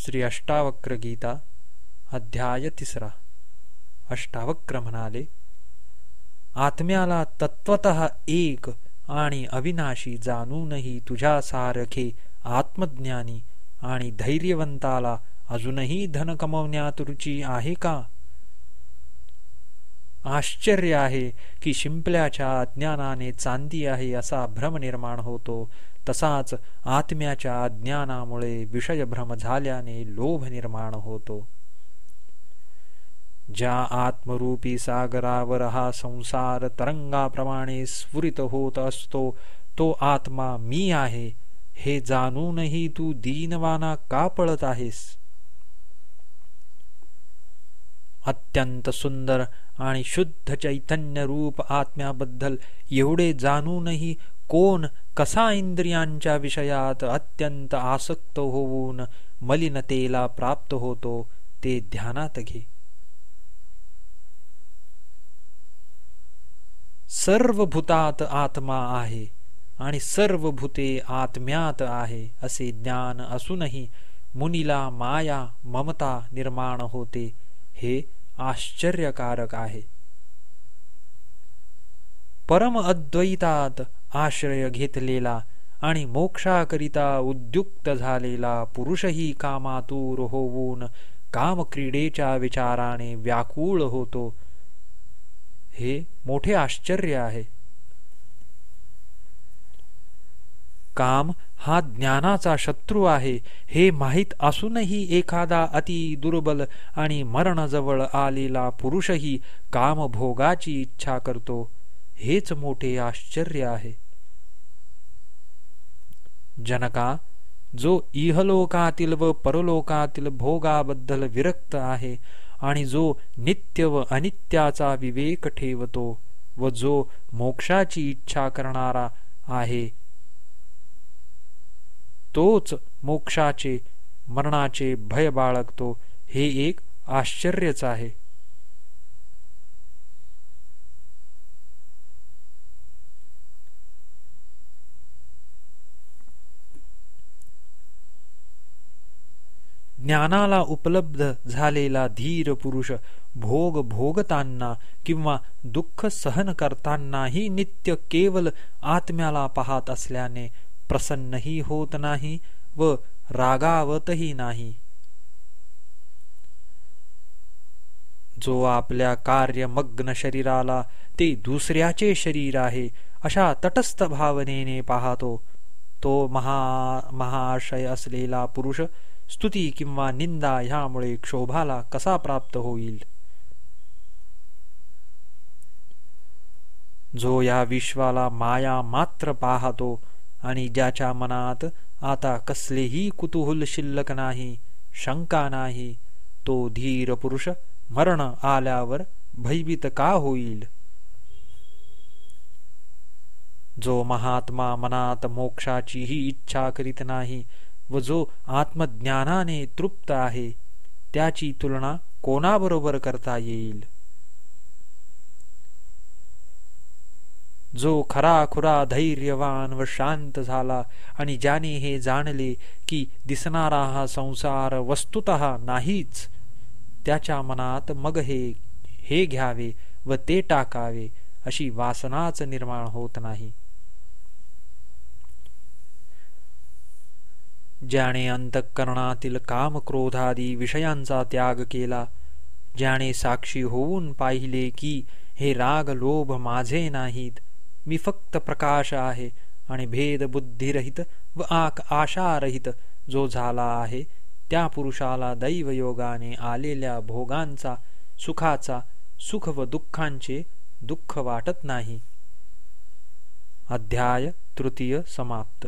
श्री अष्टावक्र गीता अध्याय 3. अष्टावक्र म्हणाले, आत्म्याला तत्वतः एक आणि अविनाशी जाणूनही तुझ्यासारखे आत्मज्ञानी आणि धैर्यवंताला अजूनही धन कमवण्यात रुची आहे का? आश्चर्य आहे की शिंपल्याच्या अज्ञानाने चांदी आहे असा भ्रम निर्माण होतो, तसाच आत्म्याच्या अज्ञानामुळे विषयभ्रम झाल्याने लोभ निर्माण होतो. ज्या आत्मरूपी सागरावर हा संसार तरंगाप्रमाणे स्फुरित होत असतो तो आत्मा मी आहे हे जाणूनही तू दीनवाना का पळत आहेस? अत्यंत सुंदर आणि शुद्ध चैतन्य रूप आत्म्याबद्दल एवढे जाणूनही कोण कसा इंद्रियांच्या विषयात अत्यंत आसक्त होऊन मलिनतेला प्राप्त होतो ते ध्यानात घे. सर्व भूतात आत्मा आहे आणि सर्व भूते आत्म्यात आहे असे ज्ञान असूनही मुनीला माया ममता निर्माण होते, हे आश्चर्यकारक आहे. परम अद्वैतात आश्रय घेतलेला आणि मोक्षाकरिता उद्युक्त झालेला पुरुषही कामातूर होऊन कामक्रीडेच्या विचाराने व्याकुळ होतो, हे मोठे आश्चर्य आहे. काम हा ज्ञानाचा शत्रू आहे हे माहीत असूनही एखादा अति दुर्बल आणि मरणजवळ आलेला पुरुषही कामभोगाची इच्छा करतो, हेच मोठे आश्चर्य आहे. जनका, जो इहलोकातील व परलोकातील भोगाबद्दल विरक्त आहे आणि जो नित्य व अनित्याचा विवेक ठेवतो व जो मोक्षाची इच्छा करणारा आहे, तोच मोक्षाचे मरणाचे भय बाळगतो, हे एक आश्चर्यच आहे. ज्ञानाला उपलब्ध झालेला धीर पुरुष भोग भोगताना किंवा दुःख सहन करतानाही नित्य केवल आत्म्याला पाहत असल्याने प्रसन्नही होत नाही व रागावतही नाही. जो आपल्या कार्यमग्न शरीराला ते दुसऱ्याचे शरीर आहे अशा तटस्थ भावनेने पाहतो, तो महाशय असलेला पुरुष स्तुती किंवा निंदा ह्यामुळे क्षोभाला कसा प्राप्त होईल? जो या विश्वाला माया मात्र पाहतो आणि ज्याच्या मनात आता कसलेही कुतूहल शिल्लक नाही, शंका नाही, तो धीर पुरुष मरण आल्यावर भयभीत का होईल? जो महात्मा मनात मोक्षाचीही इच्छा करीत नाही व जो आत्मज्ञानाने तृप्त आहे, त्याची तुलना कोणाबरोबर करता येईल? जो खराखुरा धैर्यवान व शांत झाला आणि ज्याने हे जाणले की दिसणारा हा संसार वस्तुतः नाहीच, त्याच्या मनात मग हे घ्यावे व ते टाकावे अशी वासनाच निर्माण होत नाही. ज्याने अंतःकरणातील काम क्रोधादी विषयांचा त्याग केला, ज्याने साक्षी होऊन पाहिले की हे राग लोभ माझे नाहीत, मी फक्त प्रकाश आहे आणि भेद बुद्धिरहित व आशारहित जो झाला आहे, त्या पुरुषाला दैवयोगाने आलेल्या भोगांचा सुखाचा सुख व दुःखांचे दुःख वाटत नाही. अध्याय 3 समाप्त.